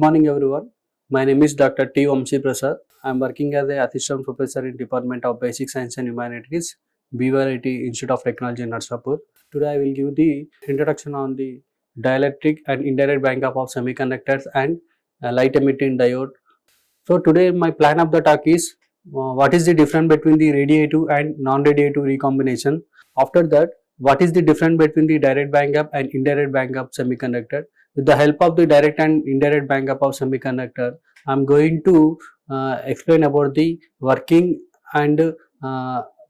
morning everyone. My name is Dr. T. Vamshi Prasad. I am working as a assistant professor in Department of Basic Science and Humanities, BYIT Institute of Technology in Narsapur. Today I will give the introduction on the dielectric and indirect backup of semiconductors and light emitting diode. So today my plan of the talk is what is the difference between the radiative and non-radiative recombination. After that, what is the difference between the direct backup and indirect backup semiconductor. With the help of the direct and indirect backup of semiconductor, I am going to explain about the working and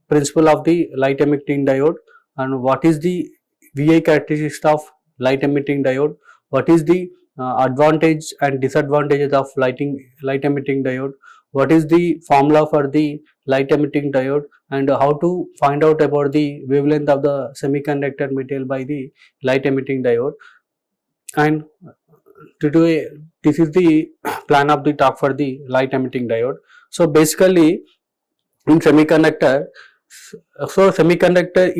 principle of the light emitting diode, and what is the VI characteristics of light emitting diode, what is the advantage and disadvantages of light emitting diode, what is the formula for the light emitting diode, and how to find out about the wavelength of the semiconductor material by the light emitting diode. And today this is the plan of the talk for the light emitting diode. So basically in semiconductor, semiconductor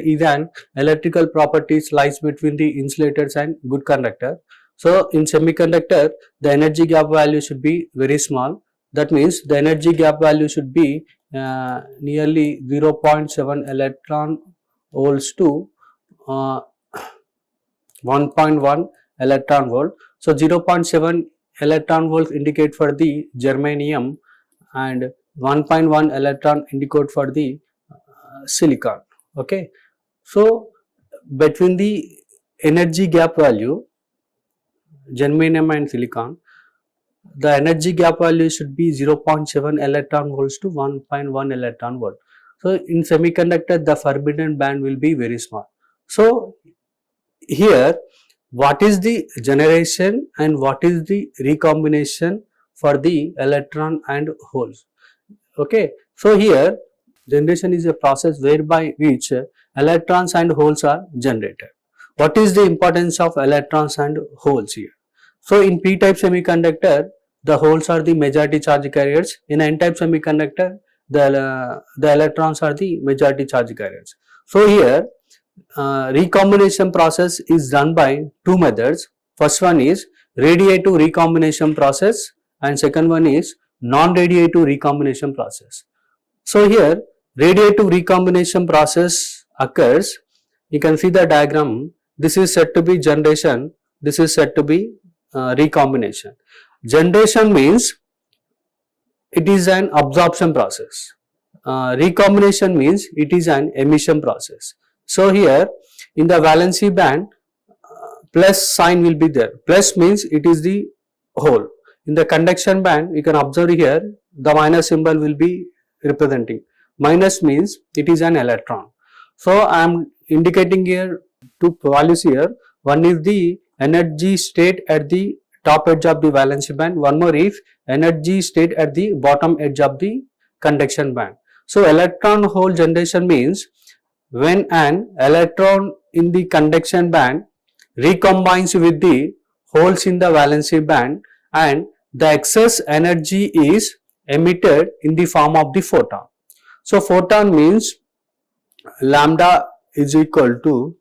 is an electrical properties lies between the insulators and good conductor. So in semiconductor the energy gap value should be very small. That means the energy gap value should be nearly 0.7 electron volts to 1.1 electron volt. So 0.7 electron volts indicate for the germanium and 1.1 electron indicate for the silicon. Okay. So between the energy gap value germanium and silicon, the energy gap value should be 0.7 electron volts to 1.1 electron volt. So in semiconductor the forbidden band will be very small. So here what is the generation and what is the recombination for the electron and holes. Okay. So here generation is a process whereby which electrons and holes are generated. What is the importance of electrons and holes here? So in p-type semiconductor the holes are the majority charge carriers. In n-type semiconductor the electrons are the majority charge carriers. So here recombination process is done by two methods. First one is radiative recombination process and second one is non-radiative recombination process. So here radiative recombination process occurs. You can see the diagram. This is said to be generation, this is said to be recombination. Generation means it is an absorption process. Recombination means it is an emission process. So here in the valency band plus sign will be there. Plus means it is the hole. In the conduction band you can observe here the minus symbol will be representing. Minus means it is an electron. So I am indicating here two values here. One is the energy state at the top edge of the valency band. One more is energy state at the bottom edge of the conduction band. So electron hole generation means when an electron in the conduction band recombines with the holes in the valency band and the excess energy is emitted in the form of the photon. So photon means lambda is equal to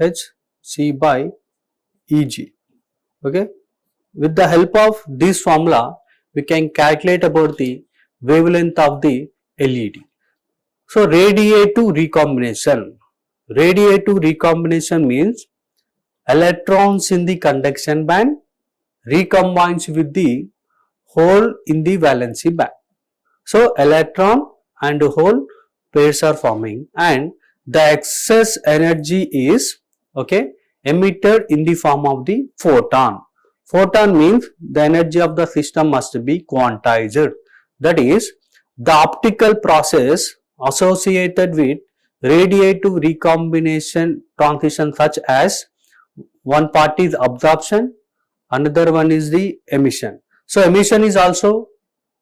hc by Eg. Okay. With the help of this formula we can calculate about the wavelength of the LED. So radiative recombination. Radiative recombination means electrons in the conduction band recombines with the hole in the valency band. So electron and hole pairs are forming and the excess energy is emitted in the form of the photon. Photon means the energy of the system must be quantized. That is the optical process associated with radiative recombination transition, such as one part is absorption, another one is the emission. So emission is also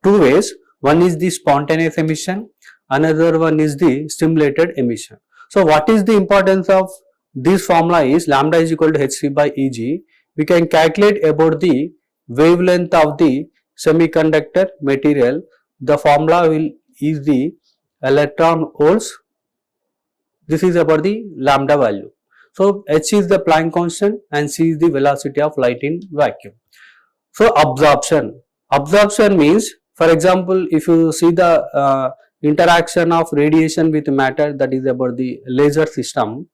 two ways. One is the spontaneous emission, another one is the stimulated emission. So what is the importance of this formula is lambda is equal to hc by Eg. We can calculate about the wavelength of the semiconductor material. The formula is the electron holes. This is about the lambda value. So h is the Planck constant and c is the velocity of light in vacuum. So absorption means, for example, if you see the interaction of radiation with matter, that is about the laser system,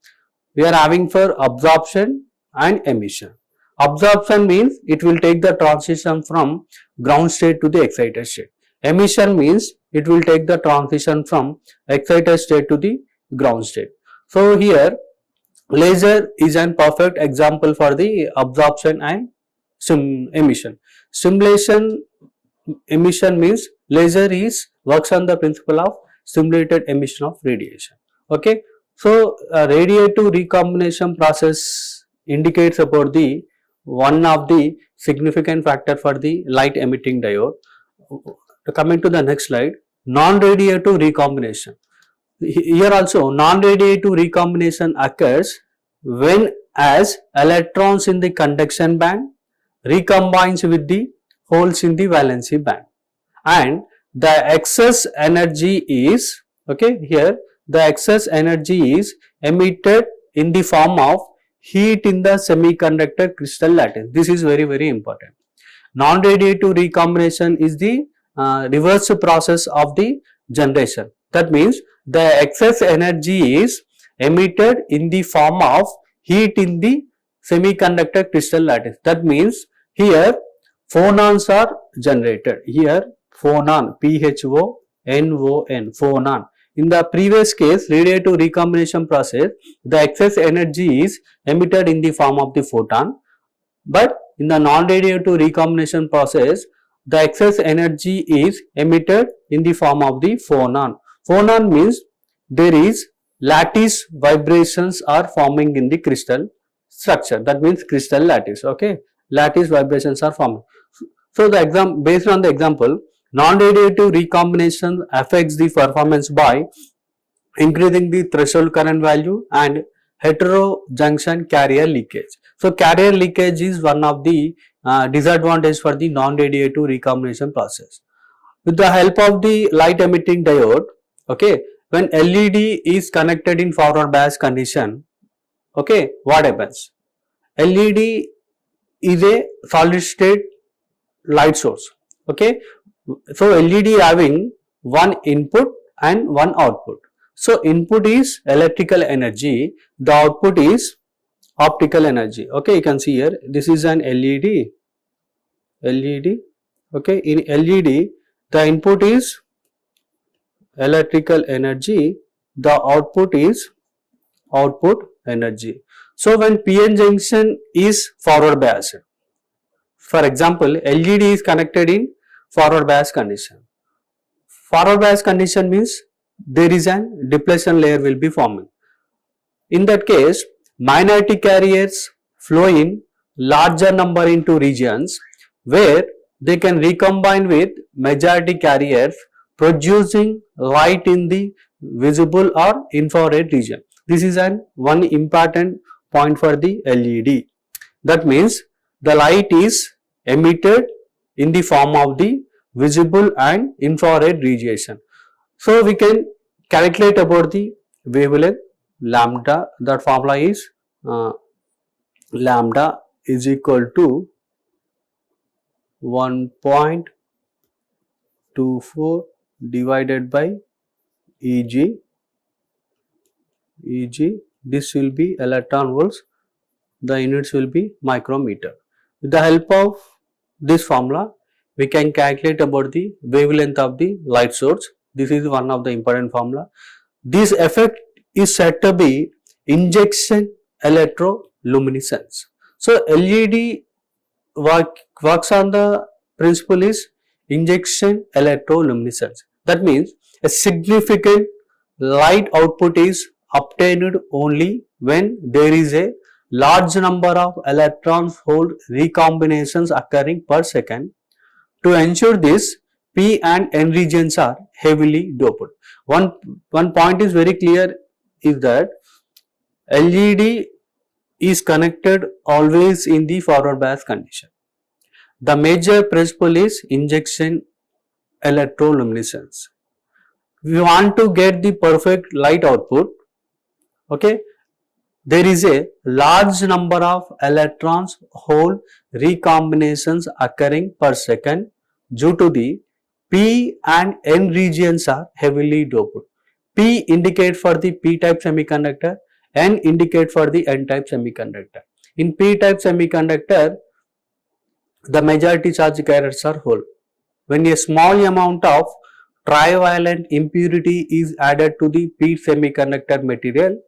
we are having for absorption and emission. Absorption means it will take the transition from ground state to the excited state. Emission means it will take the transition from excited state to the ground state. So here laser is an perfect example for the absorption and emission. Stimulation emission means laser is works on the principle of stimulated emission of radiation. Okay. So radiative recombination process indicates about the one of the significant factor for the light emitting diode. Coming to the next slide, non-radiative recombination. Here also non-radiative recombination occurs when as electrons in the conduction band recombines with the holes in the valency band, and the excess energy is, okay, here the excess energy is emitted in the form of heat in the semiconductor crystal lattice. This is very important. Non-radiative recombination is the reverse process of the generation. That means the excess energy is emitted in the form of heat in the semiconductor crystal lattice. That means here phonons are generated. Here phonon, P-H-O-N-O-N, phonon. In the previous case, radiative recombination process, the excess energy is emitted in the form of the photon, but in the non-radiative recombination process, the excess energy is emitted in the form of the phonon. Phonon means there is lattice vibrations are forming in the crystal structure. That means crystal lattice. Okay, lattice vibrations are forming. So the based on the example, non-radiative recombination affects the performance by increasing the threshold current value and heterojunction carrier leakage. So carrier leakage is one of the disadvantage for the non-radiative recombination process. With the help of the light emitting diode, okay, when LED is connected in forward bias condition, okay, what happens? LED is a solid state light source. Okay, so LED having one input and one output. So input is electrical energy, the output is optical energy. Okay, you can see here this is an LED. Okay, in LED the input is electrical energy, the output is output energy. So when PN junction is forward biased, for example, LED is connected in forward bias condition. Forward bias condition means there is an depletion layer will be forming. In that case, minority carriers flow in larger number into regions where they can recombine with majority carriers, producing light in the visible or infrared region. This is one important point for the LED. That means the light is emitted in the form of the visible and infrared radiation. So we can calculate about the wavelength lambda. That formula is lambda is equal to 1.24 divided by Eg. This will be electron volts. The units will be micrometer. With the help of this formula, we can calculate about the wavelength of the light source. This is one of the important formula. This effect is said to be injection electroluminescence. So LED works on the principle is injection electroluminescence. That means a significant light output is obtained only when there is a large number of electron hole recombinations occurring per second. To ensure this, P and N regions are heavily doped. One point is very clear is that LED is connected always in the forward bias condition. The major principle is injection electroluminescence. We want to get the perfect light output. Okay, there is a large number of electrons hole recombinations occurring per second due to the P and N regions are heavily doped. P indicate for the P-type semiconductor, N indicate for the N-type semiconductor. In P-type semiconductor, the majority charge carriers are whole. When a small amount of trivalent impurity is added to the P semiconductor material,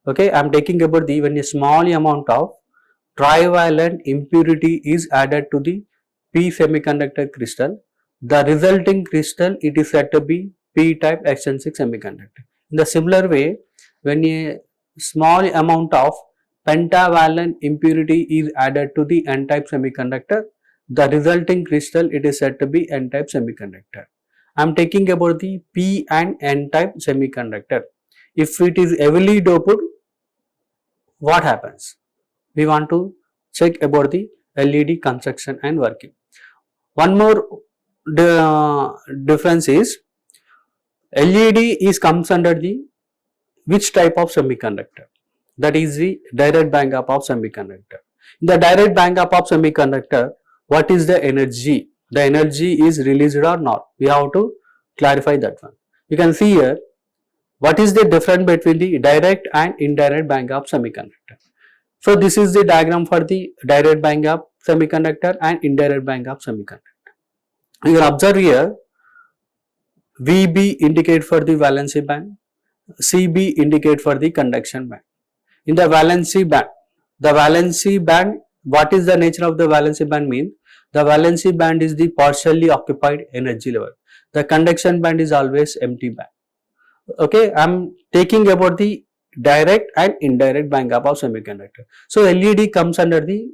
okay, I am taking about the when a small amount of trivalent impurity is added to the P semiconductor crystal, the resulting crystal it is said to be P-type extrinsic semiconductor. In the similar way, when a small amount of pentavalent impurity is added to the N-type semiconductor, the resulting crystal it is said to be N-type semiconductor. I am taking about the P and N-type semiconductor. If it is heavily doped, what happens? We want to check about the LED construction and working. One more difference is LED is comes under the which type of semiconductor? That is the direct band gap of semiconductor. In the direct band gap of semiconductor, what is the energy? The energy is released or not? We have to clarify that one. You can see here what is the difference between the direct and indirect band gap semiconductor. So this is the diagram for the direct band gap semiconductor and indirect band gap semiconductor. You can observe here VB indicate for the valency band, CB indicate for the conduction band. In the valency band, what is the nature of the valency band mean? The valency band is the partially occupied energy level. The conduction band is always empty band. Okay, I am taking about the direct and indirect band gap of semiconductor. So LED comes under the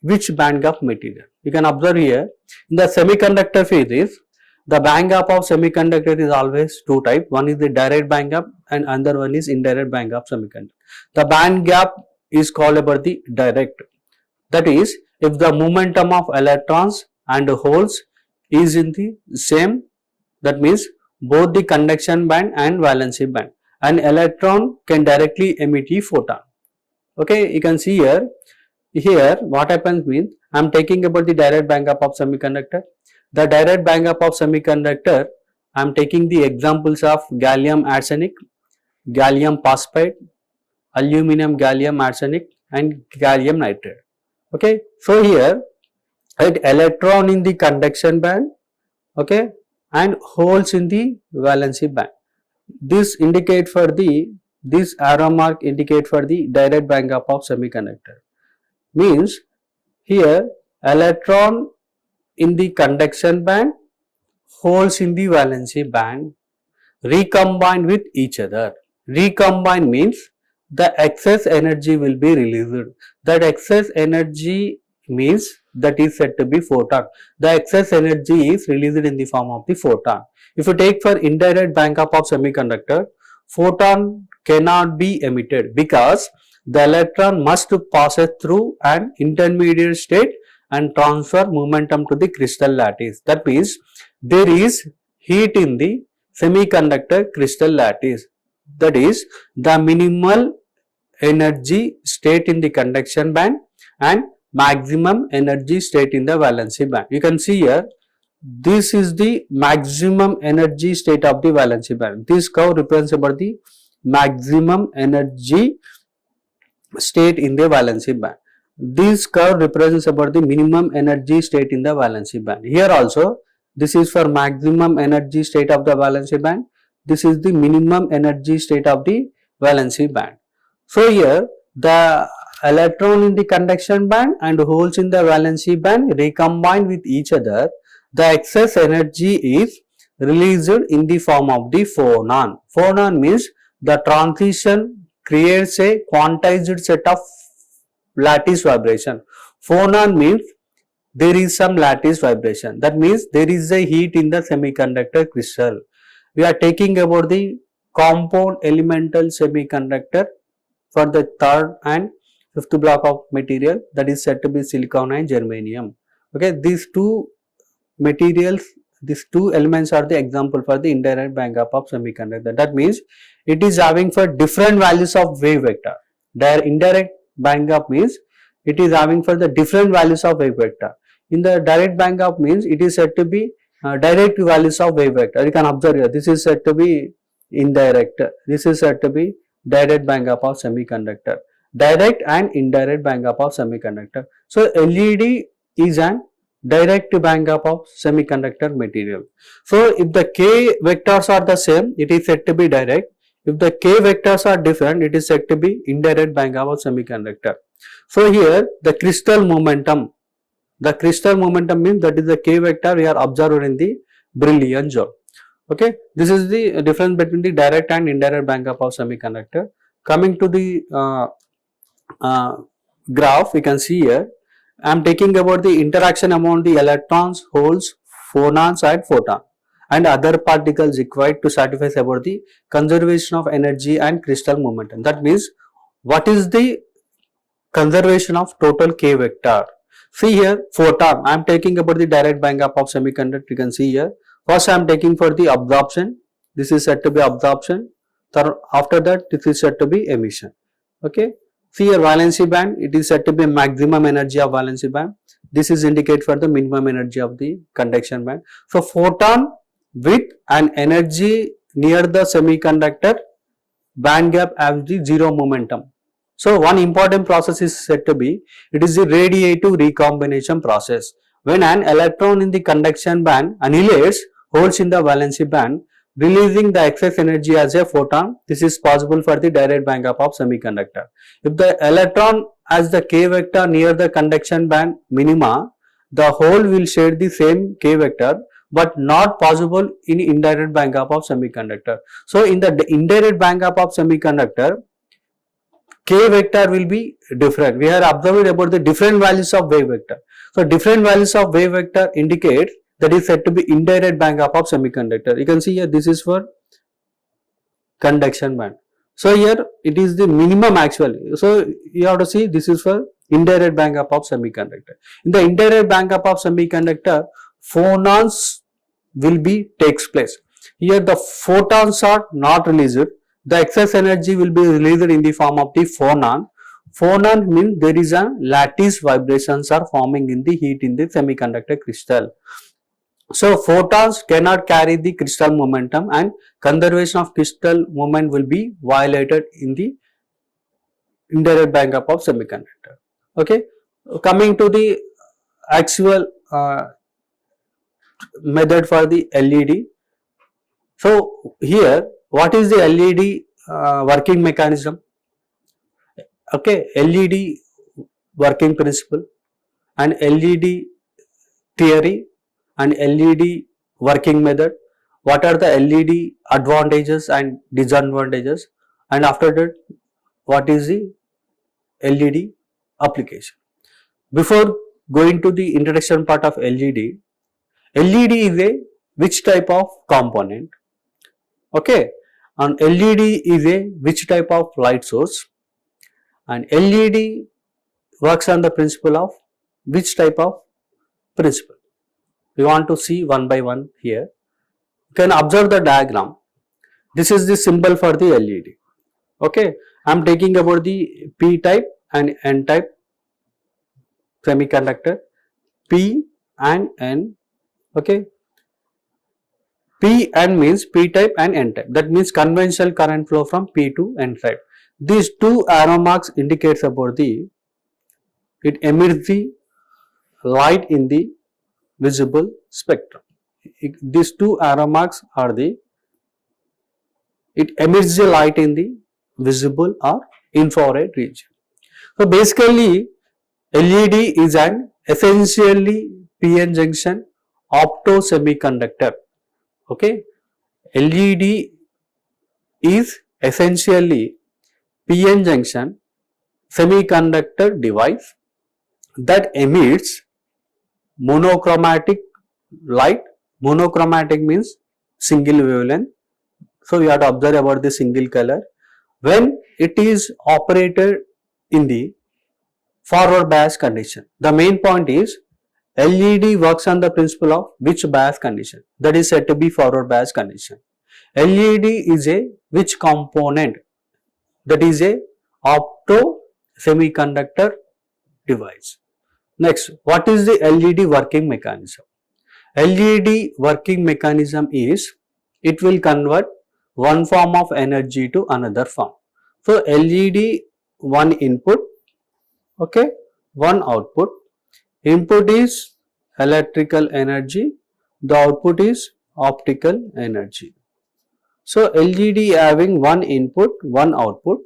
which band gap material? You can observe here in the semiconductor phases, the band gap of semiconductor is always two type. One is the direct band gap and another one is indirect band gap semiconductor. The band gap is called about the direct. That is, if the momentum of electrons and holes is in the same, that means both the conduction band and valency band, an electron can directly emit a photon. Okay, you can see here what happens means I am taking about the direct band gap of semiconductor. The direct band gap of semiconductor, I am taking the examples of gallium arsenic, gallium phosphide, aluminum gallium arsenic and gallium nitride. Okay, so here electron in the conduction band, okay, and holes in the valency band. This indicate for this arrow mark indicate for the direct band gap of semiconductor. Means here electron in the conduction band, holes in the valency band recombine with each other. Recombine means the excess energy will be released. That excess energy means that is said to be photon. The excess energy is released in the form of the photon. If you take for indirect band gap of semiconductor, photon cannot be emitted because the electron must pass through an intermediate state and transfer momentum to the crystal lattice. That means there is heat in the semiconductor crystal lattice. That is the minimal energy state in the conduction band and maximum energy state in the valency band. You can see here, this is the maximum energy state of the valency band. This curve represents about the maximum energy state in the valency band. This curve represents about the minimum energy state in the valency band. Here also, this is for maximum energy state of the valency band. This is the minimum energy state of the valency band. So here, the electron in the conduction band and holes in the valency band recombine with each other. The excess energy is released in the form of the phonon. Phonon means the transition creates a quantized set of lattice vibration. Phonon means there is some lattice vibration. That means there is a heat in the semiconductor crystal. We are taking about the compound elemental semiconductor for the third and fifth block of material, that is said to be silicon and germanium. Okay, these two materials, these two elements are the example for the indirect band gap of semiconductor. That means it is having for different values of wave vector. Indirect band gap means it is having for the different values of wave vector. In the direct band gap means it is said to be direct values of wave vector. You can observe here, this is said to be indirect, this is said to be direct band gap of semiconductor. Direct and indirect band gap of semiconductor. So LED is an direct band gap of semiconductor material. So if the K vectors are the same, it is said to be direct. If the K vectors are different, it is said to be indirect band gap of semiconductor. So here the crystal momentum means that is the K vector we are observed in the Brillouin zone. Okay, this is the difference between the direct and indirect band gap of semiconductor. Coming to the graph, we can see here, I am taking about the interaction among the electrons, holes, phonons and photon and other particles required to satisfy about the conservation of energy and crystal momentum. That means what is the conservation of total K vector? See here, photon, I am taking about the direct band gap of semiconductor. You can see here, first I am taking for the absorption, this is said to be absorption, after that this is said to be emission. Okay, see here valency band, it is said to be maximum energy of valency band, this is indicate for the minimum energy of the conduction band. So photon with an energy near the semiconductor band gap has the zero momentum. So one important process is said to be, it is the radiative recombination process. When an electron in the conduction band annihilates holes in the valency band, releasing the excess energy as a photon, this is possible for the direct band gap of semiconductor. If the electron has the K vector near the conduction band minima, the hole will share the same K vector, but not possible in indirect band gap of semiconductor. So in the indirect band gap of semiconductor, K vector will be different. We are observing about the different values of wave vector. So different values of wave vector indicate that is said to be indirect band gap of semiconductor. You can see here, this is for conduction band. So here it is the minimum actually. So you have to see, this is for indirect band gap of semiconductor. In the indirect band gap of semiconductor, phonons will be takes place. Here the photons are not released. The excess energy will be released in the form of the phonon. Phonon means there is a lattice vibrations are forming in the heat in the semiconductor crystal. So photons cannot carry the crystal momentum and conservation of crystal moment will be violated in the indirect band gap of semiconductor. Okay, coming to the actual method for the LED. So here, what is the LED working mechanism? Okay, LED working principle and LED theory and LED working method. What are the LED advantages and disadvantages, and after that what is the LED application? Before going to the introduction part of LED, LED is a which type of component? Okay, and LED is a which type of light source, and LED works on the principle of which type of principle? We want to see one by one here. You can observe the diagram. This is the symbol for the LED. Okay, I am taking about the P type and N type semiconductor, P and N. Okay, P-N means P type and N type. That means conventional current flow from P to N type. These two arrow marks indicates about the, it emits the light in the visible spectrum. These two arrow marks are the, it emits the light in the visible or infrared region. So basically LED is an essentially PN junction opto semiconductor. Okay, LED is essentially PN junction semiconductor device that emits monochromatic light. Monochromatic means single wavelength. So you have to observe about the single color when it is operated in the forward bias condition. The main point is LED works on the principle of which bias condition? That is said to be forward bias condition. LED is a which component? That is a opto semiconductor device. Next, what is the LED working mechanism? LED working mechanism is it will convert one form of energy to another form. So, LED one input, okay, one output. Input is electrical energy, the output is optical energy. So, LED having one input, one output.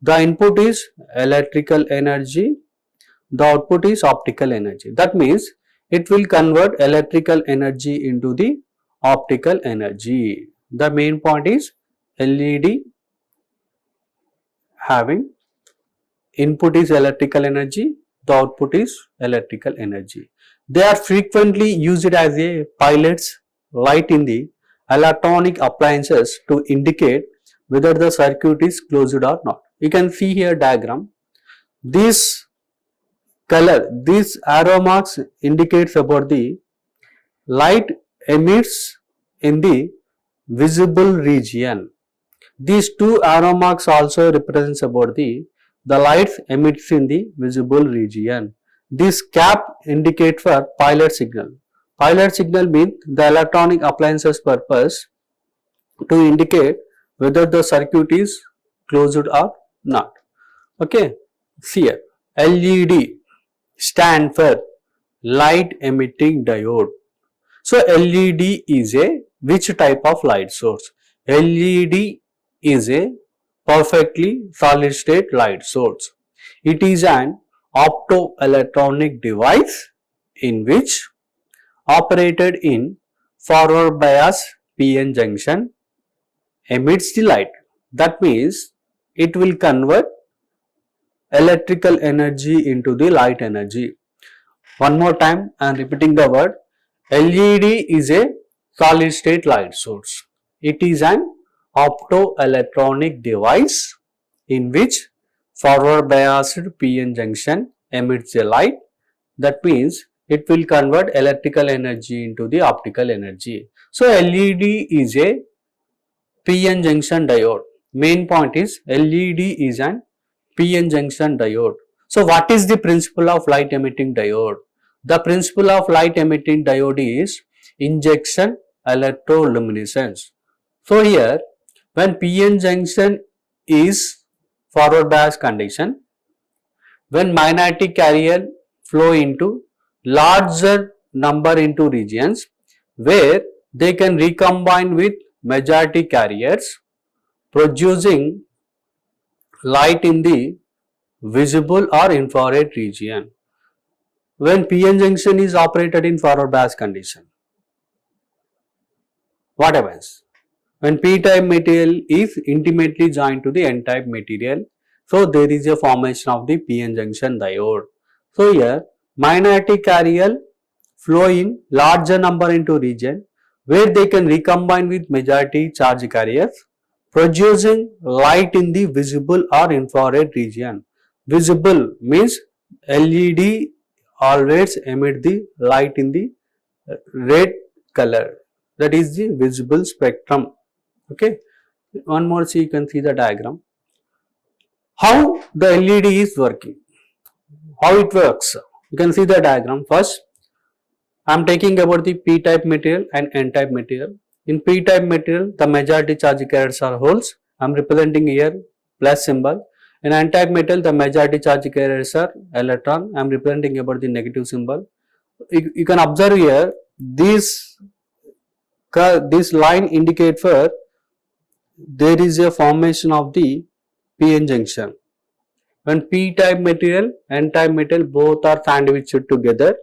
The input is electrical energy, the output is optical energy. That means it will convert electrical energy into the optical energy. The main point is LED having input is electrical energy, the output is electrical energy. They are frequently used as a pilot's light in the electronic appliances to indicate whether the circuit is closed or not. You can see here diagram. This color, this arrow marks indicates about the light emits in the visible region. These two arrow marks also represents about the lights emits in the visible region. This cap indicate for pilot signal. Pilot signal means the electronic appliances purpose to indicate whether the circuit is closed or not. Okay, see here LED stand for light emitting diode. So LED is a which type of light source? LED is a perfectly solid state light source. It is an optoelectronic device in which operated in forward bias PN junction emits the light. That means it will convert electrical energy into the light energy. One more time I am repeating the word. LED is a solid state light source. It is an optoelectronic device in which forward biased PN junction emits a light. That means it will convert electrical energy into the optical energy. So LED is a PN junction diode. Main point is LED is an PN junction diode. So what is the principle of light emitting diode? The principle of light emitting diode is injection electroluminescence. So here when PN junction is forward bias condition, when magnetic carrier flow into larger number into regions where they can recombine with majority carriers, producing light in the visible or infrared region. When PN junction is operated in forward bias condition, what happens? When p-type material is intimately joined to the n-type material, so there is a formation of the PN junction diode. So here magnetic carrier flow in larger number into region where they can recombine with majority charge carriers, producing light in the visible or infrared region. Visible means LED always emit the light in the red color, that is the visible spectrum. Okay, one more, see, you can see the diagram. How the LED is working, how it works, you can see the diagram. First I am taking about the p-type material and n-type material. In p-type material the majority charge carriers are holes, I am representing here plus symbol. In n-type material the majority charge carriers are electron, I am representing about the negative symbol. You can observe here this line indicate for there is a formation of the PN junction. When p-type material and n-type material both are sandwiched together,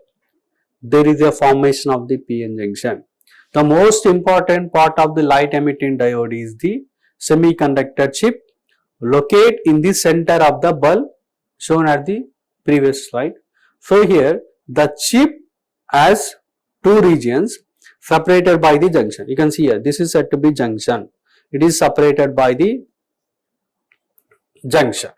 there is a formation of the PN junction. The most important part of the light emitting diode is the semiconductor chip located in the center of the bulb shown at the previous slide. So here the chip has two regions separated by the junction. You can see here this is said to be junction. It is separated by the junction.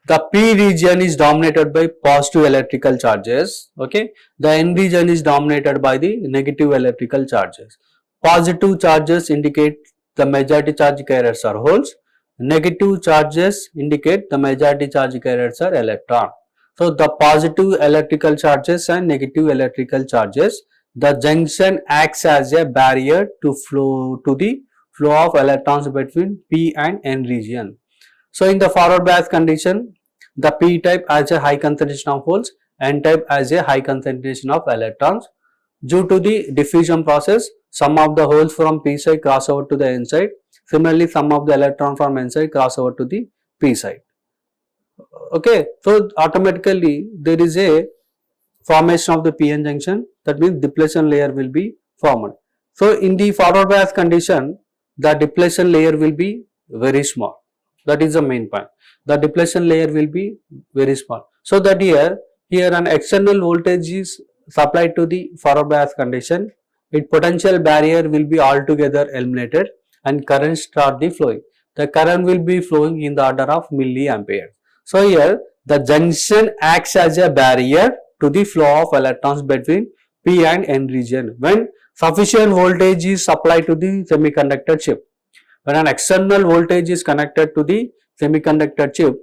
The P region is dominated by positive electrical charges. Okay, the N region is dominated by the negative electrical charges. Positive charges indicate the majority charge carriers are holes. negative charges indicate the majority charge carriers are electron. So the positive electrical charges and negative electrical charges, the junction acts as a barrier to the flow of electrons between p and n region. So in the forward bias condition, the p type has a high concentration of holes, n type has a high concentration of electrons. Due to the diffusion process, some of the holes from p side cross over to the n side. Similarly, some of the electron from n side cross over to the p side. Okay, so automatically there is a formation of the p-n junction, that means depletion layer will be formed. So in the forward bias condition, the depletion layer will be very small. That is the main point. The depletion layer will be very small. So that here an external voltage is supplied to the forward bias condition, its potential barrier will be altogether eliminated and current start the flowing. The current will be flowing in the order of milliampere. So here the junction acts as a barrier to the flow of electrons between p and n region when sufficient voltage is supplied to the semiconductor chip. When an external voltage is connected to the semiconductor chip,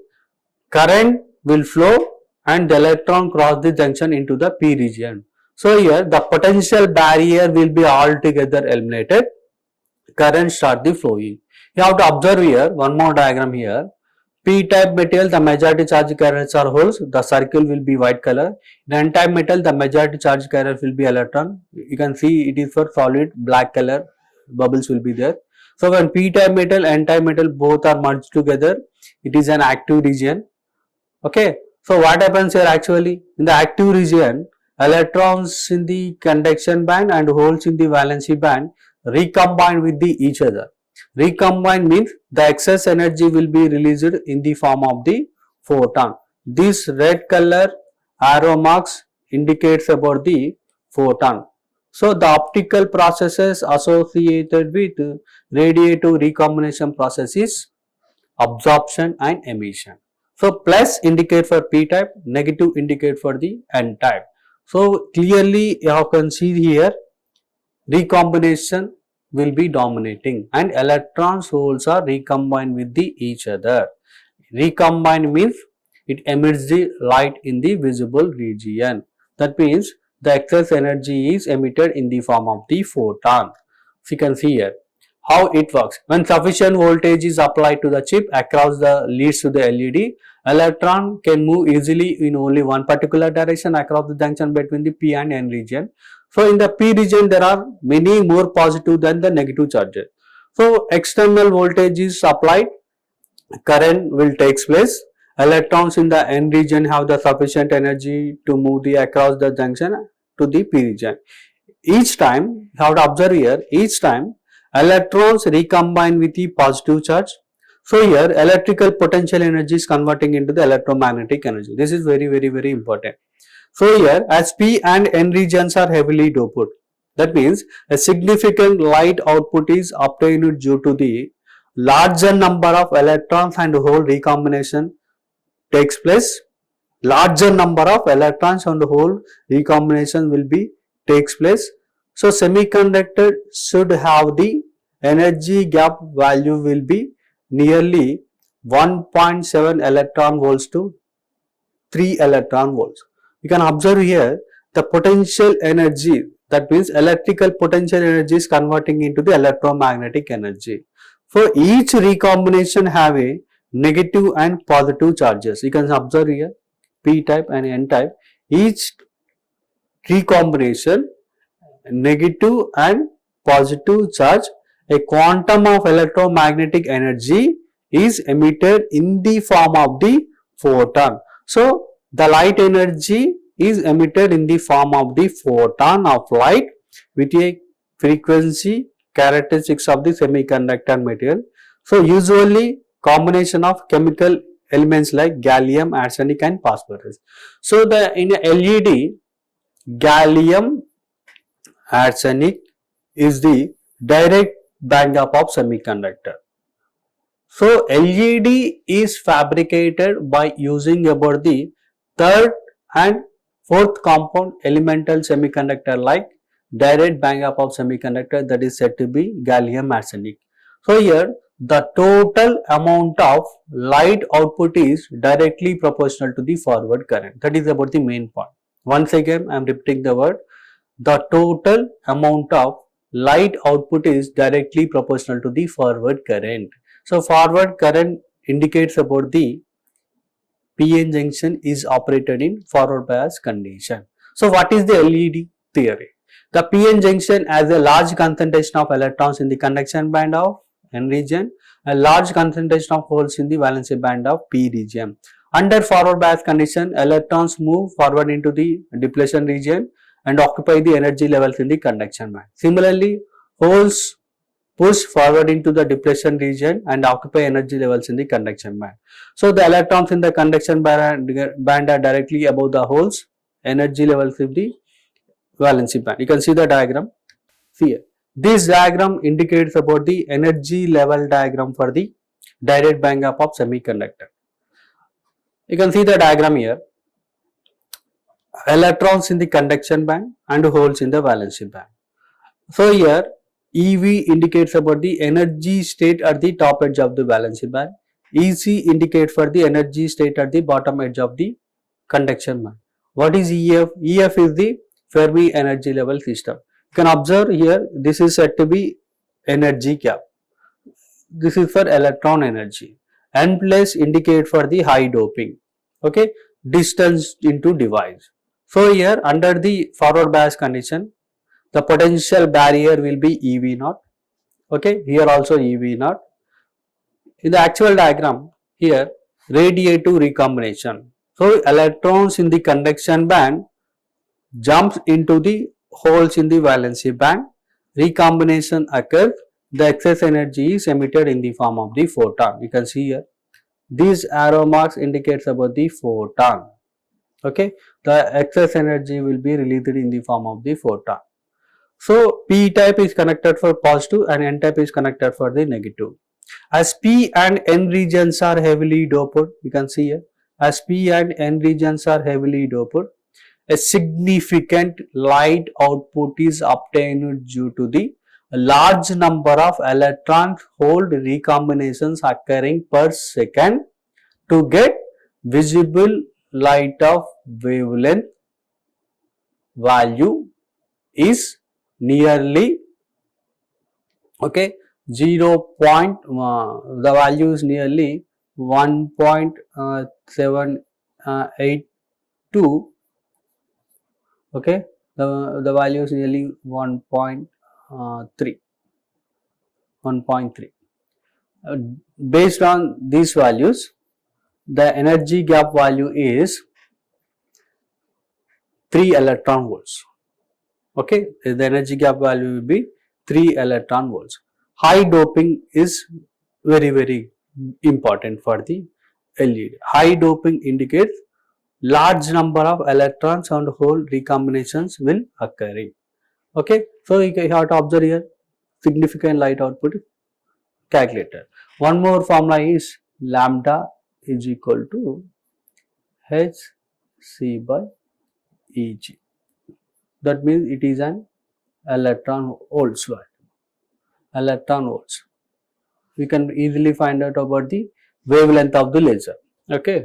current will flow and the electron cross the junction into the p region. So here the potential barrier will be altogether eliminated, current start the flowing. You have to observe here one more diagram here. P-type metal, the majority charge carriers are holes, the circle will be white color. In N-type metal, the majority charge carrier will be electron. You can see it is for solid black color, bubbles will be there. So when P-type metal, N-type metal both are merged together, it is an active region. Okay, so what happens here actually? In the active region, electrons in the conduction band and holes in the valency band recombine with each other. Recombine means the excess energy will be released in the form of the photon. This red color arrow marks indicates about the photon. So the optical processes associated with radiative recombination process is absorption and emission. So plus indicate for p type, negative indicate for the n type. So clearly you can see here recombination will be dominating and electrons holes are recombined with each other. Recombine means it emits the light in the visible region. That means the excess energy is emitted in the form of the photon. So you can see here how it works. When sufficient voltage is applied to the chip across the leads to the LED, electron can move easily in only one particular direction across the junction between the p and n region. So in the p region there are many more positive than the negative charges. So external voltage is applied, current will takes place. Electrons in the n region have the sufficient energy to move across the junction to the p region. Each time, you have to observe here, each time electrons recombine with the positive charge. So here electrical potential energy is converting into the electromagnetic energy. This is very important. So here as p and n regions are heavily doped, that means a significant light output is obtained due to the larger number of electrons and hole recombination takes place. Larger number of electrons and hole recombination will be takes place. So semiconductor should have the energy gap value will be nearly 1.7 electron volts to 3 electron volts. You can observe here the potential energy, that means electrical potential energy is converting into the electromagnetic energy. For each recombination have a negative and positive charges. You can observe here p type and n type. Each recombination negative and positive charge, a quantum of electromagnetic energy is emitted in the form of the photon. So the light energy is emitted in the form of the photon of light with a frequency characteristics of the semiconductor material. So usually combination of chemical elements like gallium, arsenic and phosphorus. So in a LED, gallium arsenic is the direct band gap of semiconductor. So LED is fabricated by using about the third and fourth compound elemental semiconductor like direct band gap of semiconductor, that is said to be gallium arsenic. So here the total amount of light output is directly proportional to the forward current. That is about the main point. Once again, I am repeating the word. The total amount of light output is directly proportional to the forward current. So, forward current indicates about the PN junction is operated in forward bias condition. So, what is the LED theory? The PN junction has a large concentration of electrons in the conduction band of N region, a large concentration of holes in the valency band of P region. Under forward bias condition, electrons move forward into the depletion region and occupy the energy levels in the conduction band. Similarly, holes push forward into the depletion region and occupy energy levels in the conduction band. So, the electrons in the conduction band are directly above the holes, energy levels in the valency band. You can see the diagram here. This diagram indicates about the energy level diagram for the direct band gap of semiconductor. You can see the diagram here. Electrons in the conduction band and holes in the valency band. So, here EV indicates about the energy state at the top edge of the valency band. EC indicates for the energy state at the bottom edge of the conduction band. What is EF? EF is the Fermi energy level system. You can observe here, this is said to be energy gap. This is for electron energy. N plus indicate for the high doping. Okay, distance into device. So, here under the forward bias condition, the potential barrier will be EV naught. Okay, here also EV naught. In the actual diagram, here radiative recombination. So, electrons in the conduction band jumps into the holes in the valency band. Recombination occurs. The excess energy is emitted in the form of the photon. You can see here. These arrow marks indicates about the photon. Okay, the excess energy will be released in the form of the photon. So, P type is connected for positive and N type is connected for the negative. As P and N regions are heavily doped, you can see here, as P and N regions are heavily doped, a significant light output is obtained due to the large number of electron hole recombinations occurring per second to get visible light of wavelength value is nearly, okay, 0. The value is nearly 1.782. Okay, the value is nearly 1.3. Based on these values, the energy gap value is 3 electron volts. Okay, the energy gap value will be 3 electron volts. High doping is very important for the LED. High doping indicates large number of electrons and hole recombinations will occurring. Okay, so you have to observe here significant light output calculated. One more formula is lambda is equal to Hc by Eg. That means it is an electron volts value. Electron volts. We can easily find out about the wavelength of the laser. Okay.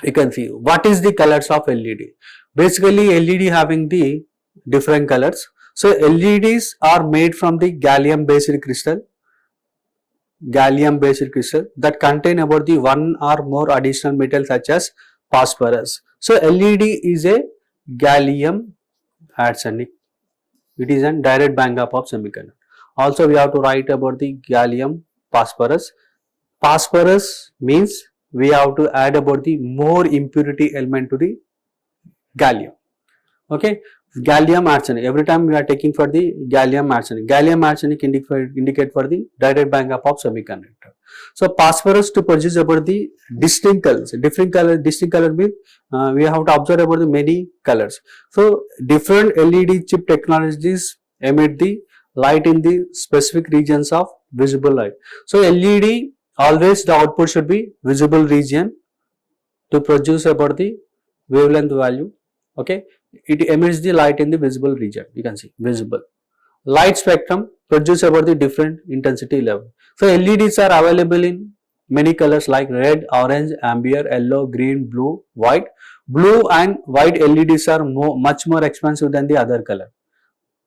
You can see what is the colors of LED. Basically, LED having the different colors. So, LEDs are made from the gallium based crystal that contain about the one or more additional metals such as phosphorus. So, LED is a gallium arsenic. It is a direct band gap of semiconductor. Also, we have to write about the gallium phosphorus. Phosphorus means we have to add about the more impurity element to the gallium. Okay, gallium arsenic. Every time we are taking for the gallium arsenic. Gallium arsenic indicate for the direct band gap of semiconductor. So, phosphorus to produce about the distinct colors. Distinct color means we have to observe about the many colors. So, different LED chip technologies emit the light in the specific regions of visible light. So, LED always the output should be visible region to produce about the wavelength value. Okay, it emits the light in the visible region. You can see visible. light spectrum produce about the different intensity level. So LEDs are available in many colors like red, orange, amber, yellow, green, blue, white. Blue and white LEDs are much more expensive than the other color.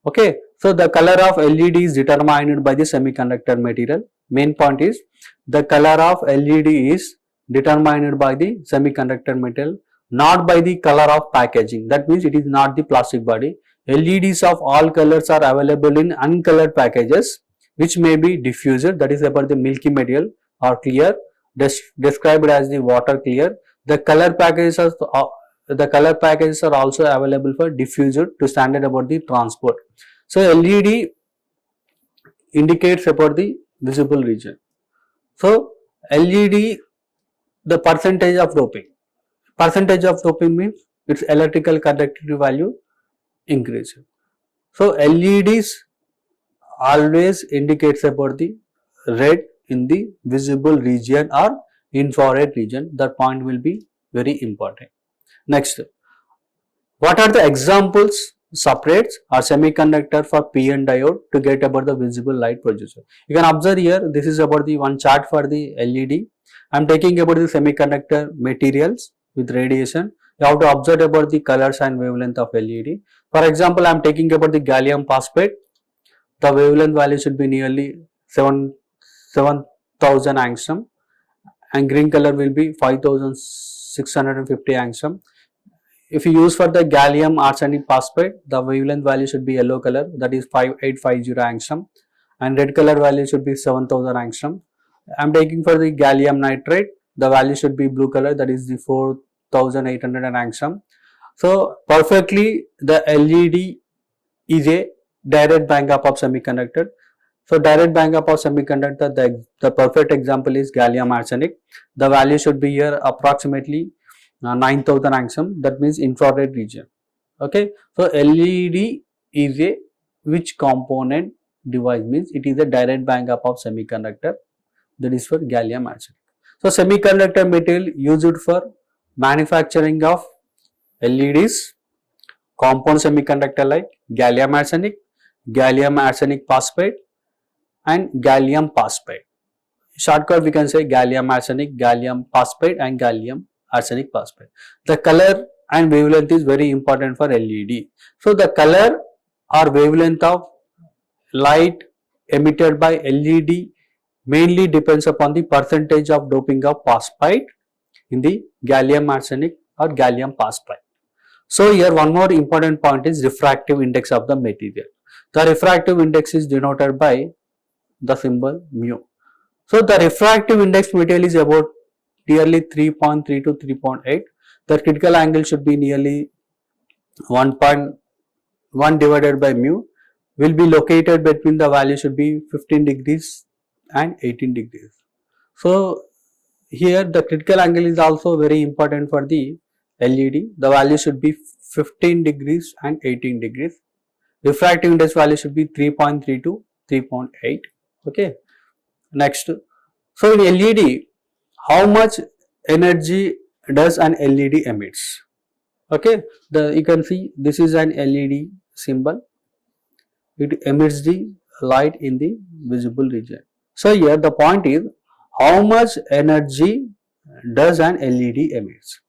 Okay, so the color of LED is determined by the semiconductor material. Main point is the color of LED is determined by the semiconductor material, not by the color of packaging. That means it is not the plastic body. LEDs of all colors are available in uncolored packages which may be diffused, that is about the milky material, or clear, described as the water clear. The color packages are also available for diffused to standard about the transport. So LED indicates about the visible region. So LED, the percentage of doping. Percentage of doping means its electrical conductivity value increases. So LEDs always indicates about the red in the visible region or infrared region. That point will be very important. Next, what are the examples separates or semiconductor for PN diode to get about the visible light producer? You can observe here, this is about the one chart for the LED. I am taking about the semiconductor materials with radiation. You have to observe about the colors and wavelength of LED. For example, I am taking about the gallium phosphate. The wavelength value should be nearly 7000 angstrom, and green color will be 5650 angstrom. If you use for the gallium arsenic phosphate, the wavelength value should be yellow color, that is 5850 angstrom, and red color value should be 7000 angstrom. I am taking for the gallium nitrate, the value should be blue color, that is the 4800 angstrom. So perfectly the LED is a direct backup of semiconductor. So direct backup of semiconductor, the perfect example is gallium arsenic. The value should be here approximately 9000 angstrom, that means infrared region. Okay, so LED is a which component device, means it is a direct backup of semiconductor, that is for gallium arsenic. So semiconductor material used for manufacturing of LEDs, compound semiconductor like gallium arsenic phosphate and gallium phosphate. Shortcut we can say gallium arsenic, gallium phosphate and gallium arsenic phosphate. The color and wavelength is very important for LED. So the color or wavelength of light emitted by LED mainly depends upon the percentage of doping of phosphide in the gallium arsenic or gallium phosphide. So here one more important point is refractive index of the material. The refractive index is denoted by the symbol mu. So the refractive index material is about nearly 3.3 to 3.8. The critical angle should be nearly 1.1 divided by mu, will be located between the value should be 15 degrees and 18 degrees. So here the critical angle is also very important for the LED. The value should be 15 degrees and 18 degrees. Refractive index value should be 3.3 to 3.8. Okay. Next, so in LED, how much energy does an LED emits? Okay, you can see this is an LED symbol. It emits the light in the visible region. So here the point is how much energy does an LED emits?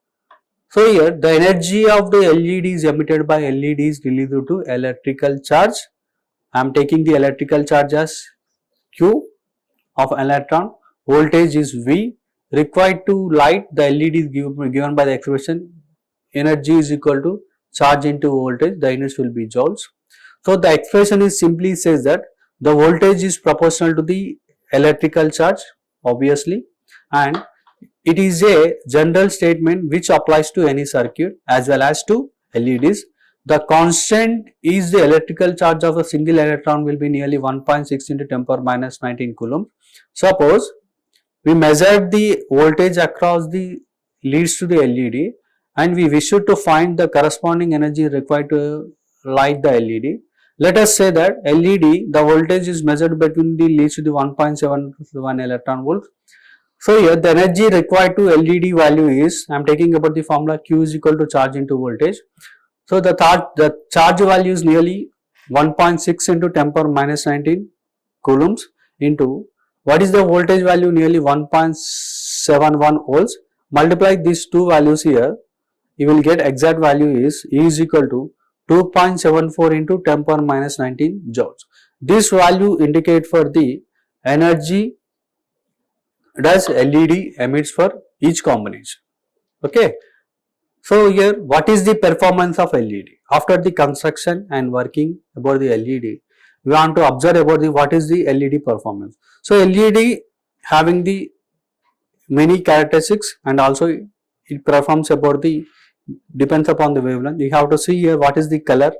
So here the energy of the LED is emitted by LED is released due to electrical charge. I am taking the electrical charge as Q of electron. Voltage is V. Required to light the LED is given by the expression energy is equal to charge into voltage. The units will be joules. So the expression is simply says that the voltage is proportional to the electrical charge, obviously, and it is a general statement which applies to any circuit as well as to LEDs. The constant is the electrical charge of a single electron will be nearly 1.6 into 10 power minus 19 coulomb. Suppose we measured the voltage across the leads to the LED and we wish to find the corresponding energy required to light the LED. Let us say that LED, the voltage is measured between the leads to the 1.71 electron volt. So here the energy required to LED value is, I am taking about the formula Q is equal to charge into voltage. So the charge value is nearly 1.6 into 10 power minus 19 coulombs into what is the voltage value, nearly 1.71 volts. Multiply these two values here, you will get exact value is E is equal to 2.74 into 10 power minus 19 joules. This value indicate for the energy does LED emits for each combination. Okay. So here what is the performance of LED? After the construction and working about the LED, we want to observe about the what is the LED performance. So LED having the many characteristics and also it performs about the depends upon the wavelength. You have to see here what is the color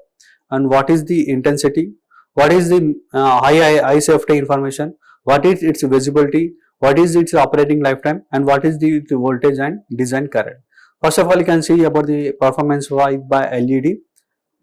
and what is the intensity, what is the high safety information, what is its visibility, what is its operating lifetime, and what is the voltage and design current. First of all, you can see about the performance by LED.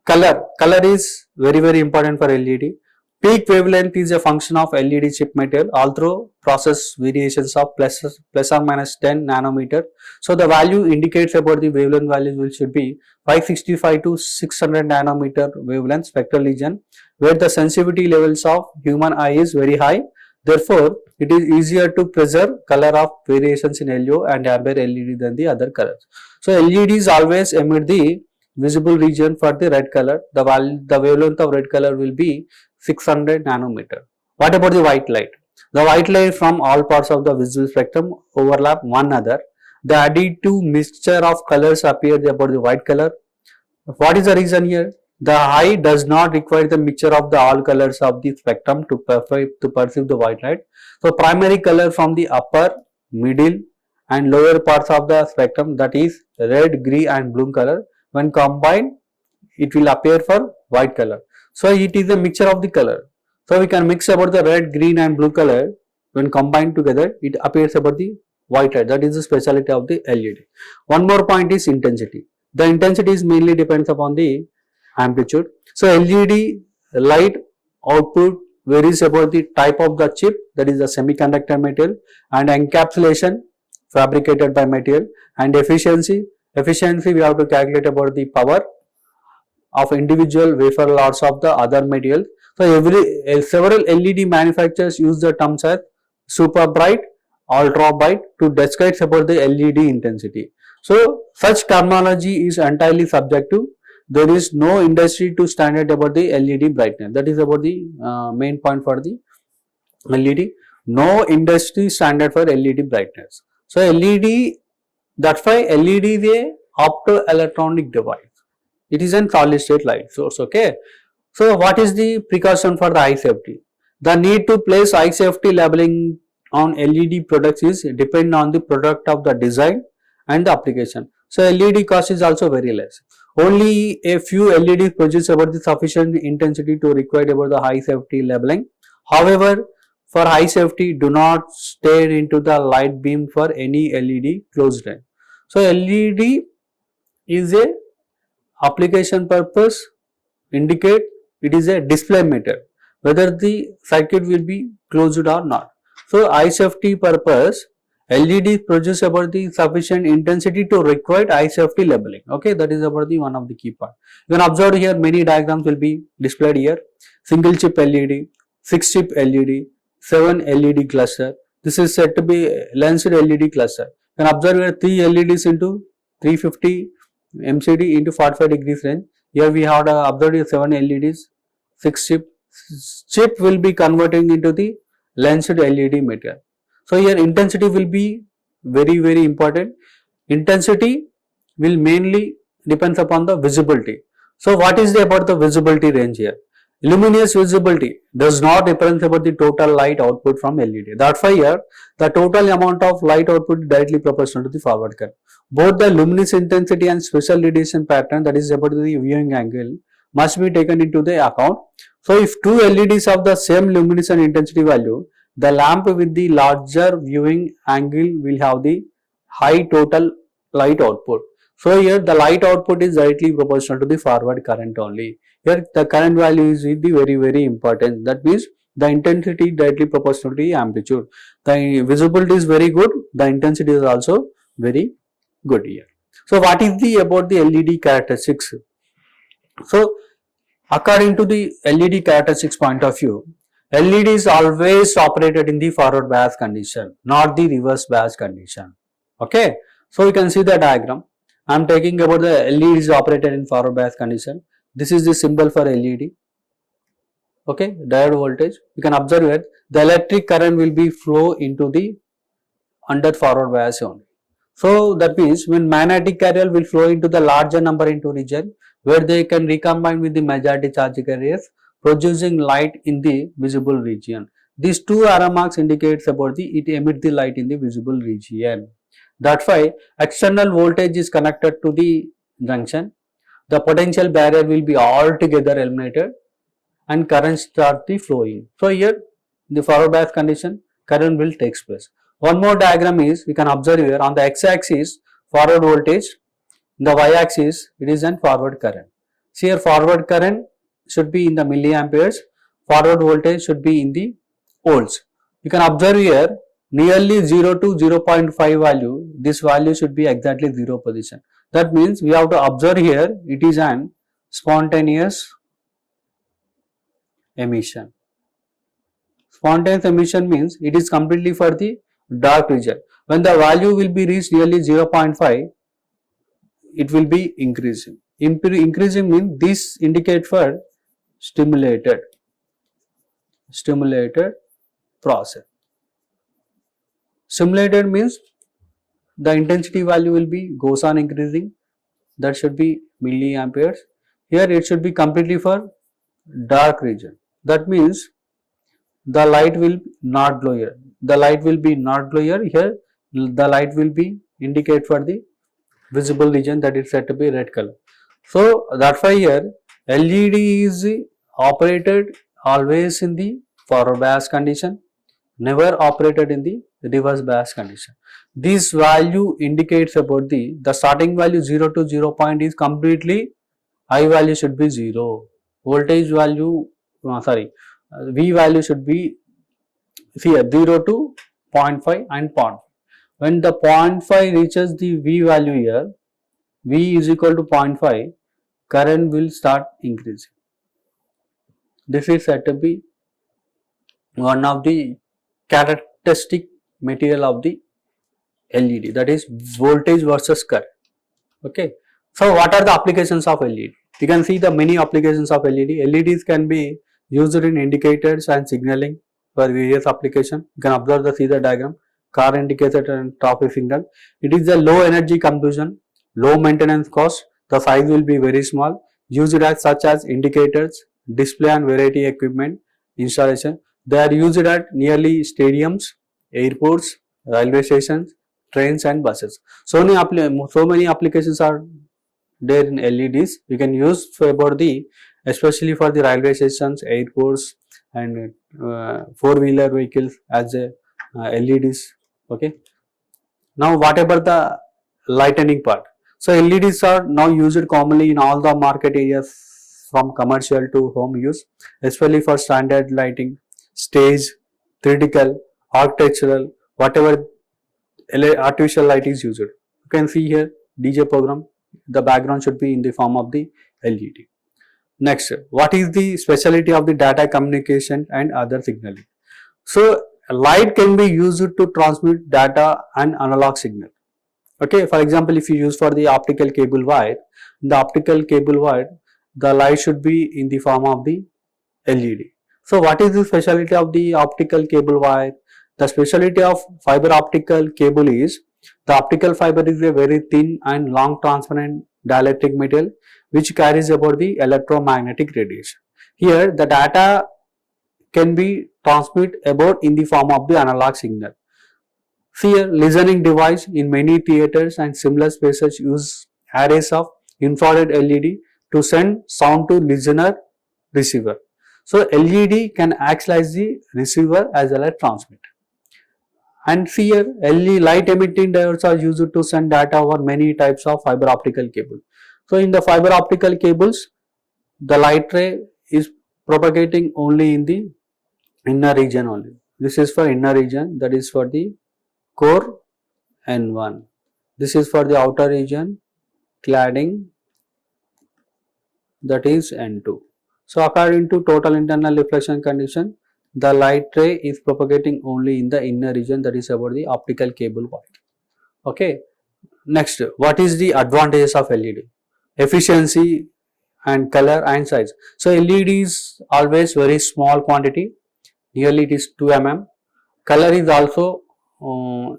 Color is very important for LED. Peak wavelength is a function of LED chip material, although process variations of plus or minus 10 nanometer. So the value indicates about the wavelength value will should be 565 to 600 nanometer wavelength spectral region, where the sensitivity levels of human eye is very high. Therefore, it is easier to preserve color of variations in LO and ambient LED than the other colors. So LEDs always emit the visible region for the red color. The wavelength of red color will be 600 nanometer. What about the white light? The white light from all parts of the visible spectrum overlap one another. The additive mixture of colors appear about the white color. What is the reason here? The eye does not require the mixture of the all colors of the spectrum to perceive the white light. So primary color from the upper, middle and lower parts of the spectrum, that is red, green and blue color, when combined it will appear for white color. So it is a mixture of the color. So we can mix about the red, green and blue color. When combined together, it appears about the white light. That is the speciality of the LED. One more point is intensity. The intensity is mainly depends upon the amplitude. So LED light output varies about the type of the chip, that is the semiconductor material, and encapsulation fabricated by material, and efficiency. Efficiency we have to calculate about the power of individual wafer lots of the other materials. So several LED manufacturers use the terms as super bright, ultra bright to describe about the LED intensity. So such terminology is entirely subjective. There is no industry to standard about the LED brightness. That is about the main point for the LED. No industry standard for LED brightness. So LED, that's why LED is a optoelectronic device. It is a solid state light source. Okay. So what is the precaution for the eye safety? The need to place eye safety labeling on LED products is depend on the product of the design and the application. So LED cost is also very less. Only a few LEDs produce about the sufficient intensity to require about the high safety labeling. However, for high safety, do not stare into the light beam for any LED closed range. So LED is a application purpose indicate it is a display meter whether the circuit will be closed or not. So eye safety purpose, LED produce about the sufficient intensity to require eye safety labeling. Okay, that is about the one of the key part. You can observe here many diagrams will be displayed here. Single chip LED, 6 chip LED, 7 LED cluster. This is said to be lensed LED cluster. You can observe here 3 LEDs into 350 MCD into 45 degrees range. Here we have observed 7 LEDs, 6 chip. Chip will be converting into the lensed LED material. So here intensity will be very important. Intensity will mainly depends upon the visibility. So what is about the visibility range here? Luminous visibility does not depend about the total light output from LED. That's why here the total amount of light output is directly proportional to the forward current. Both the luminous intensity and special radiation pattern, that is about the viewing angle, must be taken into the account. So if two LEDs have the same luminous and intensity value, the lamp with the larger viewing angle will have the high total light output. So here the light output is directly proportional to the forward current only. Here the current value is the very important. That means the intensity directly proportional to the amplitude. The visibility is very good. The intensity is also very good here. So what is the about the LED characteristics? So According to the LED characteristics point of view, LED is always operated in the forward bias condition, not the reverse bias condition. Okay, so you can see the diagram. I am taking about the LED is operated in forward bias condition. This is the symbol for LED. Okay, diode voltage. You can observe here the electric current will be flow into the under forward bias only. So that means when magnetic carrier will flow into the larger number into region where they can recombine with the majority charge carriers, producing light in the visible region. These two arrow marks indicates about the it emit the light in the visible region. That's why external voltage is connected to the junction. The potential barrier will be altogether eliminated and current start the flowing. So here the forward bias condition current will takes place. One more diagram is we can observe here on the x-axis forward voltage, in the y-axis it is an forward current. See here forward current should be in the milliamperes, forward voltage should be in the volts. You can observe here nearly 0 to 0.5 value, this value should be exactly 0 position. That means we have to observe here it is an spontaneous emission. Spontaneous emission means it is completely for the dark region. When the value will be reached nearly 0.5, it will be increasing. Increasing means this indicate for stimulated process. Stimulated means the intensity value will be goes on increasing, that should be milliamperes. Here it should be completely for dark region. That means the light will not glow here. The light will be not glow here. Here the light will be indicate for the visible region, that is said to be red color. So that's why here LED is operated always in the forward bias condition, never operated in the reverse bias condition. This value indicates about the starting value 0 to 0 point is completely I value should be 0. Voltage value V value should be here 0 to 0.5 and 0.5. When the 0.5 reaches the V value here, V is equal to 0.5, current will start increasing. This is said to be one of the characteristic material of the LED, that is voltage versus current. Okay. So what are the applications of LED? You can see the many applications of LED. LEDs can be used in indicators and signaling for various applications. You can observe the see the diagram, car indicator and traffic signal. It is a low energy consumption, low maintenance cost. The size will be very small. Used as such as indicators, display and variety equipment installation. They are used at nearly stadiums, airports, railway stations, trains and buses. So many applications are there in LEDs. You can use for about the especially for the railway stations, airports and four-wheeler vehicles as a LEDs. Okay. Now what about the lightning part? So LEDs are now used commonly in all the market areas from commercial to home use, especially for standard lighting, stage, theatrical, architectural, whatever artificial light is used. You can see here DJ program, the background should be in the form of the LED. Next, what is the specialty of the data communication and other signaling? So light can be used to transmit data and analog signal. Okay, for example, if you use for the optical cable wire, in the optical cable wire, the light should be in the form of the LED. So what is the specialty of the optical cable wire? The specialty of fiber optical cable is the optical fiber is a very thin and long transparent dielectric material which carries about the electromagnetic radiation. Here the data can be transmitted about in the form of the analog signal. Here listening device in many theaters and similar spaces use arrays of infrared LED to send sound to listener receiver. So LED can act as the receiver as well as transmitter. And here LED light emitting diodes are used to send data over many types of fiber optical cable. So in the fiber optical cables, the light ray is propagating only in the inner region only. This is for inner region, that is for the core N1. This is for the outer region cladding, that is N2. So according to total internal reflection condition, the light ray is propagating only in the inner region, that is about the optical cable white. Okay. Next, what is the advantages of LED? Efficiency and color and size. So LED is always very small quantity, nearly it is 2 mm. Color is also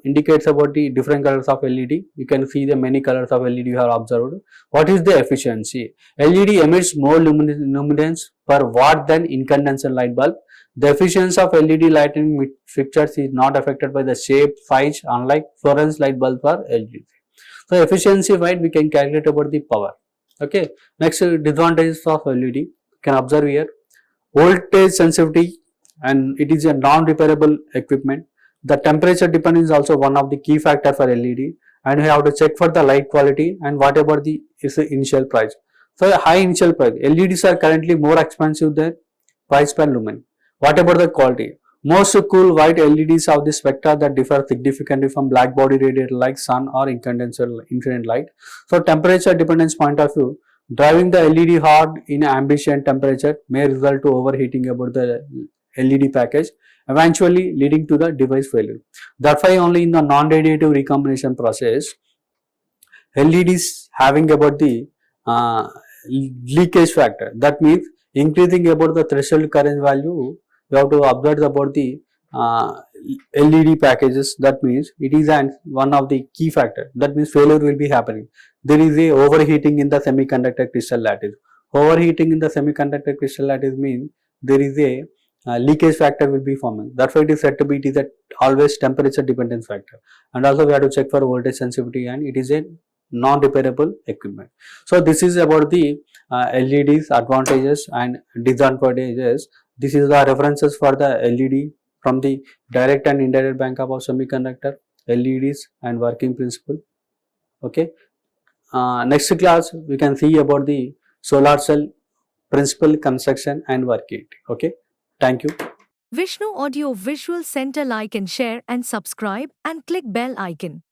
indicates about the different colors of LED. You can see the many colors of LED you have observed. What is the efficiency? LED emits more luminance per watt than incandescent light bulb. The efficiency of LED lighting fixtures is not affected by the shape, size, unlike fluorescent light bulbs or LED. So efficiency wise we can calculate about the power. Okay. Next, disadvantages of LED. You can observe here. Voltage sensitivity, and it is a non-repairable equipment. The temperature dependence is also one of the key factor for LED, and we have to check for the light quality and what about the initial price. So high initial price. LEDs are currently more expensive than price per lumen. What about the quality? Most cool white LEDs have the spectra that differ significantly from black body radiator like sun or incandescent infinite light. So temperature dependence point of view, driving the LED hard in ambient temperature may result to overheating about the LED package, eventually leading to the device failure. That's why only in the non-radiative recombination process, LEDs having about the leakage factor. That means increasing about the threshold current value, you have to observe about the LED packages. That means it is one of the key factor. That means failure will be happening. There is a overheating in the semiconductor crystal lattice. Overheating in the semiconductor crystal lattice means there is a leakage factor will be forming. That's why it is said to be, it is a always temperature dependence factor. And also we have to check for voltage sensitivity, and it is a non-repairable equipment. So this is about the LEDs advantages and disadvantages. This is the references for the LED from the direct and indirect bank-up of semiconductor, LEDs and working principle. Okay. Next class we can see about the solar cell principle, construction and working. Okay. Thank you. Vishnu Audio Visual Center, like and share and subscribe and click bell icon.